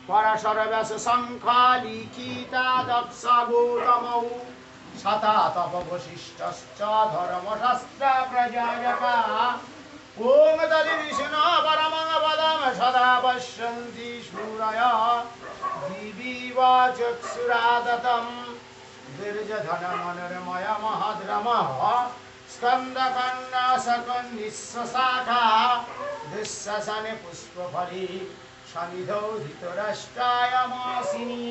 পরাশরব্যাস শঙ্খ লিখিতা দক্ষ গৌতমৌ শতা তপ বশিষ্ঠশ্চ ধর্মশাস্ত্র প্রজায়কা ওম তদি বিষ্ণু পরমং পদম সদা পশ্যন্তি শূরয় দিবিব চক্ষুরাদতম দীর্ঘধন মনোরময় মহাদ্রম স্কন্দকন্না সকন্নিঃশাখা দুঃশাসনে পুষ্পফলি সনিধৌ ধৃতরাষ্ট্রায়মাসিনী।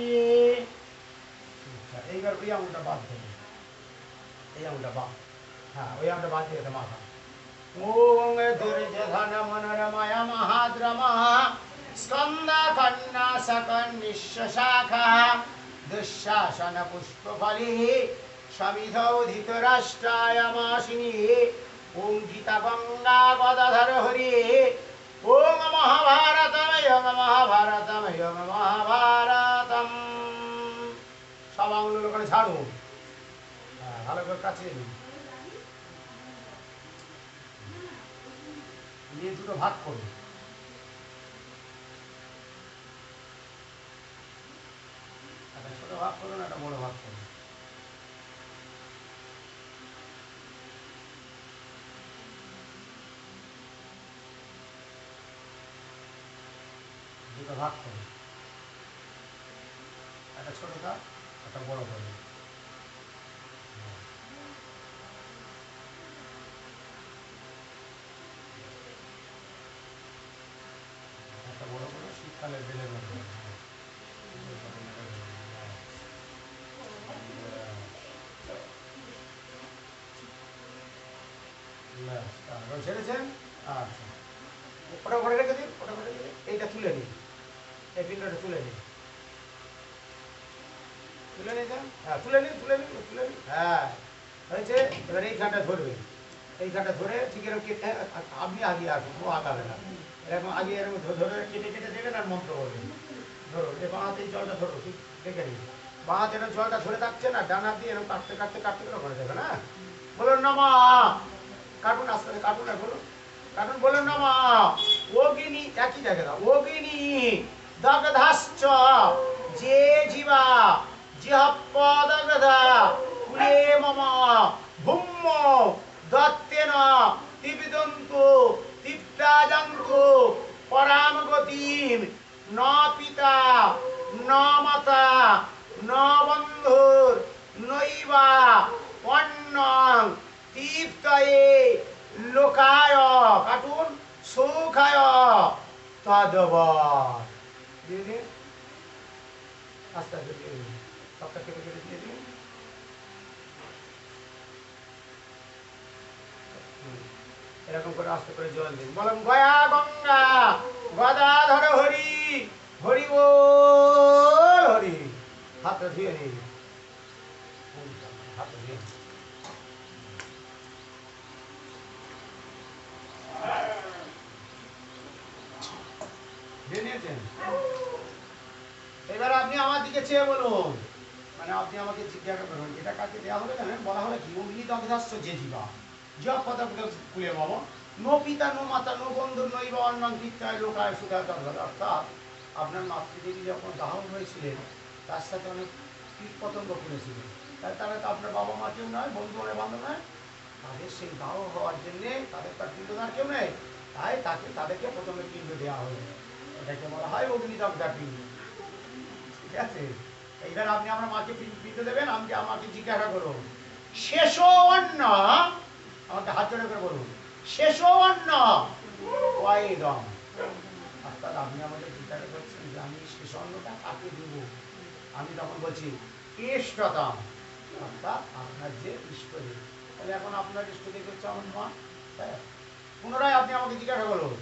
এইবার ওই আঙুলটা বাদ দেবে এই আঙুলটা বাদ হ্যাঁ ওই আঙুলটা বাদ দিয়ে মাথা ওং দুর্যোধন মনোরময় মহাদ্রম স্কন্দকন্না সকন্নিঃশাখা দুঃশাসন পুষ্পফলি সমিধৌ ধৃতরাষ্ট্রায়মাসিনী। ওং গীতা গঙ্গা গদাধর হরি ওং মহাভারতম সব আঙুলের ওখানে ছাড়ুন হ্যাঁ ভালো করে কাছে নিয়ে দুটো ভাগ করুন একটা ছোট ভাগ করুন একটা বড় ভাগ করুন দুটো ভাগ করুন একটা ছোট কাপ একটা বড় করুন একটা বড় করে শীতকালে বেলের মধ্যে ছেড়েছেন আচ্ছা ওটা ঘরে রেখে দিন ওটা ঘরে রেখে দিন এইটা তুলে নিন এই পিন্ডটা তুলে নিন তুলে নিন হ্যাঁ তুলে নিন হ্যাঁ হয়েছে এবার এইখানটা ধরবেন এইখানটা ধরে ঠিক এরকম কেটে আপনি আগিয়ে আসুন ও আগাবে না এরকম আগে এরকম ধরে কেটে কেটে দেবেন আর মন্ত্র বলবেন ধরুন এই বাঁ হাতে জলটা ধরো ঠিক দেখে নিন বাঁ হাতে জলটা ধরে থাকছে না ডান হাত দিয়ে এরকম কাটতে কাটতে কাটতে করে করে দেবেন হ্যাঁ বলুন নমা কাটুন আস্তে আস্তে কাটুন না বলুন কাটুন বলুন নমা অগ্নি একই জায়গা অগ্নি দগ্ধাশ্চ যে জীবা জিহপদগ্ধা কুলে মম ভূম্ম দত্তেন সুখায় কাটুন সুখায় তদ্বৎ দিয়ে দিন আস্তে আস্তে দিয়ে দিন সবটা কেটে কেটে দিয়ে দিন এরকম করে আস্তে করে জল দিন বলেন গয়া গঙ্গা গদাধর হরি হরি বল হরি হাতটা ধুয়ে নিন হাতটা ধুয়ে নিন। ধুয়ে নিয়েছেন? এবার আপনি আমার দিকে চেয়ে বলুন মানে আপনি আমাকে জিজ্ঞাসা করুন এটা কাকে দেওয়া হবে জানেন বলা হলো কি অগ্নি দগ্ধাস্য যে জীবা যা কথা কুলে বাবা নো পিতা নো মাতা নো বন্ধু নৈব অন্নং কীর্তায় লোকায় সুধা দগ্ধ অর্থাৎ আপনার মাতৃদেবী যখন দাহন হয়েছিলেন তার সাথে অনেক কীট পতঙ্গ করেছিলেন তাই তারা তো আপনার বাবা মা কেউ নয় বন্ধু মানে বান্ধব নয় তাদের সেই দাহ হওয়ার জন্যে তাদের তার পিণ্ডদান কেউ নেই তাই তাদেরকে প্রথমে পিণ্ড দেওয়া হবে এটাকে বলা হয় অগ্নিদগ্ধা পিণ্ড ঠিক আছে এইবার আপনি আমার মাকে পিণ্ড দেবেন আমি আমাকে জিজ্ঞাসা করুন শেষ অন্ন আমাকে হাত জোড়ে করে বলুন শেষ অন্ন ওয়াইদম অর্থাৎ আপনি আমাকে জিজ্ঞাসা করছেন যে আমি শেষ অন্নটা কাকে দিব আমি তখন বলছি ইষ্টতম অর্থাৎ আপনার যে ইষ্টদেব তাহলে এখন আপনার ইষ্টদেব হচ্ছে আমার মা তাই পুনরায় আপনি আমাকে জিজ্ঞাসা করুন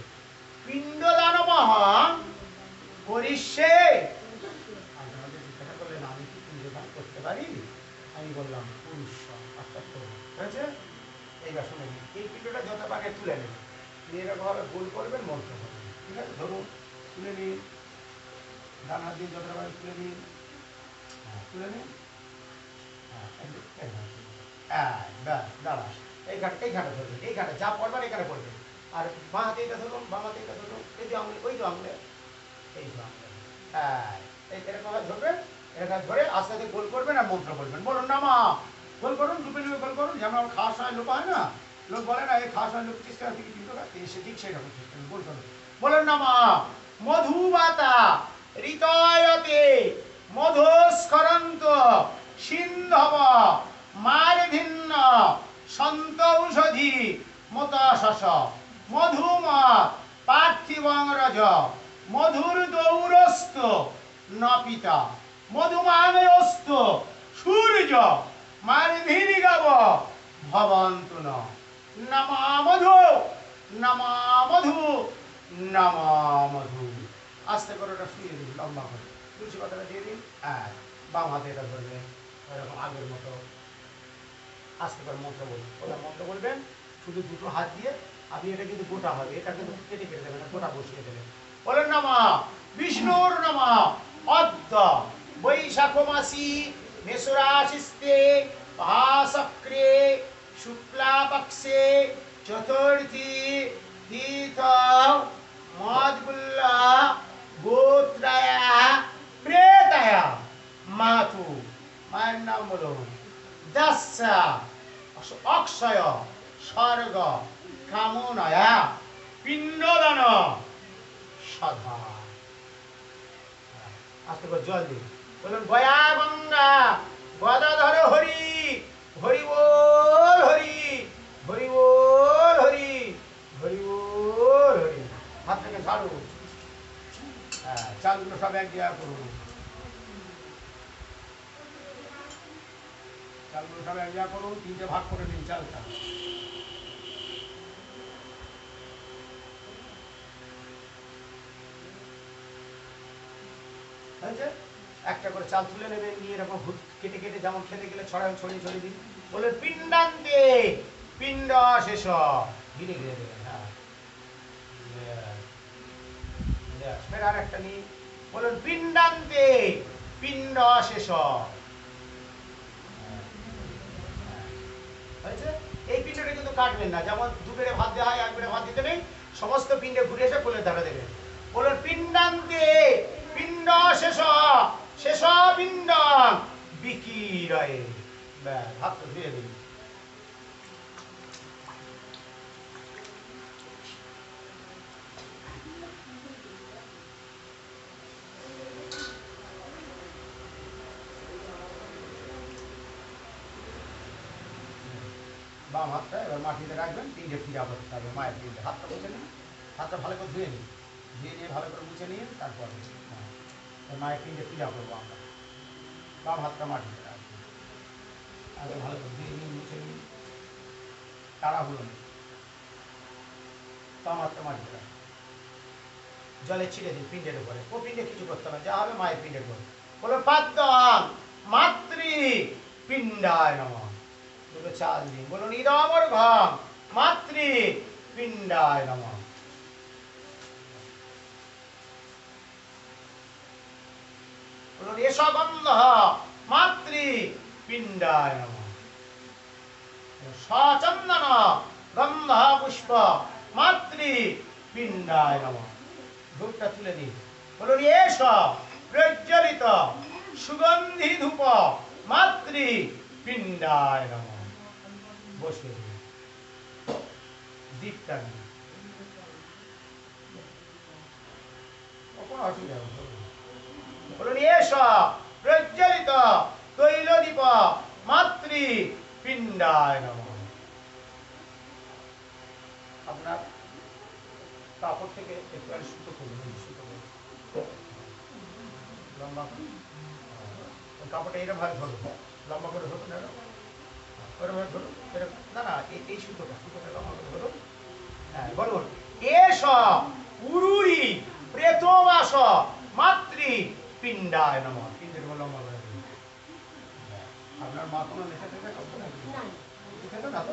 পিণ্ডদানমহ করিষ্যে আপনাদের জিজ্ঞাসা করলেন আমি কি পিণ্ডদান করতে পারি আমি বললাম পুরুষ অর্থাৎ হয়েছে এইবার শুনে নিন এই পিণ্ডটা যত পাকে তুলে নেবেন নিয়ে এরকমভাবে গোল করবেন মন্ত্র করবেন ঠিক আছে ধরুন তুলে নিন ডান হাত দিয়ে যতটা পাকে তুলে নিন তুলে নিন দাঁড়া এই ঘাটে ধরবেন এই ঘাটে যা পড়বেন এখানে পড়বেন আর বাঁ হাতে এটা ধরুন বাঁ হাতে এটা ধরুন এই যে আঙুলে ওই তো আঙুলে এই তো আঙুলে এরকম ধরবেন এরকম ধরে আস্তে আস্তে গোল করবেন আর মন্ত্র বলবেন বলুন না মা গোল করুন ডুবে ডুবে গোল করুন যেমন আমার খাওয়ার সময় লোক হয় না লোক বলে না এই খাওয়ার সময় লোক চেষ্টা থেকে কিন্তু সে ঠিক সেরকম চেষ্টা গোল করুন বলুন না মা মধুবাতা ঋতয়তে মধুস্করন্ত সিন্ধব মারভিন্ন সন্ত ঔষধি মতাশস মধুমা পার্থিবং রজ মধুর দৌরস্ত নপিতা মধুমানয়স্ত সূর্য মারভিরিগব ভবন্তু নমা মধু নমা মধু নমা মধু আস্তে করে ওটা শুয়ে দিন লম্বা করে তুলসী পাতাটা দিয়ে দিন বাম হাতে এটা ধরবেন এরকম আগের মতো আস্তে করে মন্ত্র বলবেন ওটা মন্ত্র বলবেন শুধু দুটো হাত দিয়ে আপনি এটা কিন্তু গোটা হবে এটা কিন্তু কেটে কেটে দেবেন না গোটা বসিয়ে দেবেন বলেন নামা বিষ্ণুর নামা অদ্য বৈশাখ মাসি মেষরাশিস্তে ভাসক্রে শুক্লা পক্ষে চতুর্থী তীর্থ মদগুল্লা গোত্রায়া প্রেতায়া মাতু মায়ের নাম বলুন দশা অক্ষয় স্বর্গ কামনায়া পিণ্ডদান সদা আস্তে করে জল দিন বলুন গয়া গঙ্গা গদাধর হরি হরি বল হরি হরি বল হরি হরি বল হরি হাত থেকে ঝাড়ু চালগুলো সব এক জায়গা করুন চালগুলো সব এক জায়গা করুন তিনটে ভাগ করে দিন চালটা একটা করে চাল তুলে নেবেন নিয়ে এরকম কেটে কেটে যেমন খেতে গেলে ছড়িয়ে ছড়িয়ে দিন বলে পিণ্ডান্তে পিণ্ড শেষ ঘিরে ঘিরে দেবেন ফের আর একটা নিন বলুন পিণ্ডান্তে পিণ্ড শেষ হয়েছে এই পিণ্ডটা কিন্তু কাটবেন না যেমন দুবেড়ে ভাত দেওয়া হয় একবারে ভাত দিতে নেই সমস্ত পিণ্ডে ঘুরে এসে কোলের ধারে দেবেন বলুন পিণ্ডান্তে পিণ্ড শেষ শেষ পিণ্ড বিকিরয়ে ব্যাস হাত ধুয়ে দিন বাম বাম হাতটা এবার মাটিতে রাখবেন, পিণ্ডে ফিরা করতে হবে মায়ের পিণ্ডে। হাতটা মুছে নিন, হাতটা ভালো করে ধুয়ে নিন, ধুয়ে নিয়ে ভালো করে মুছে নিয়ে তারপর মায়ের পিণ্ডে ফিরা করবো আমরা। বাম হাতটা মাটিতে রাখবেন, আগে ভালো করে ধুয়ে নিন, মুছে নিন, তাড়াহুড়ো নেই। বাম হাতটা মাটিতে রাখবেন, জলে ছিঁড়ে দিন পিণ্ডের উপরে। ও পিণ্ডে কিছু করতে হবে, যা হবে মায়ের পিণ্ডের উপরে। বলে পাদ্যং মাতৃ পিণ্ডায় নমঃ। দুটো চাল দিন, বলুন ইদমর ঘম মাতৃ পিণ্ডায় নমঃ। বলুন এষ গন্ধ মাতৃ পিণ্ডায় নমঃ। সচন্দন গন্ধ পুষ্প মাতৃ পিণ্ডায় নমঃ। ধূপটা তুলে নিন, বলুন এষ প্রজ্বলিত সুগন্ধি ধূপ মাতৃ পিণ্ডায় নমঃ। বসে দীপটা নিন, কোনো অসুবিধা নেই। বলুন এষ প্রজ্বলিত তৈল দীপ মাতৃ পিণ্ডায় নমঃ। আপনার কাপড় থেকে একটু সুতো করুন, সুতো করুন, লম্বা করুন। কাপড়টা এরকম ভাবে ধরুন, লম্বা করে ধরুন, ওরকম ভাবে ধরুন, এরকম না না, এই সুতোটা লম্বা করে ধরুন। হ্যাঁ বলুন এষ উরুরি প্রেতবাস মাতৃ পিণ্ডায় নমঃ। পিণ্ডের উপর লম্বা করে দিন। আপনার মা কোনো লেখা থেকে না লিখে তো না তো?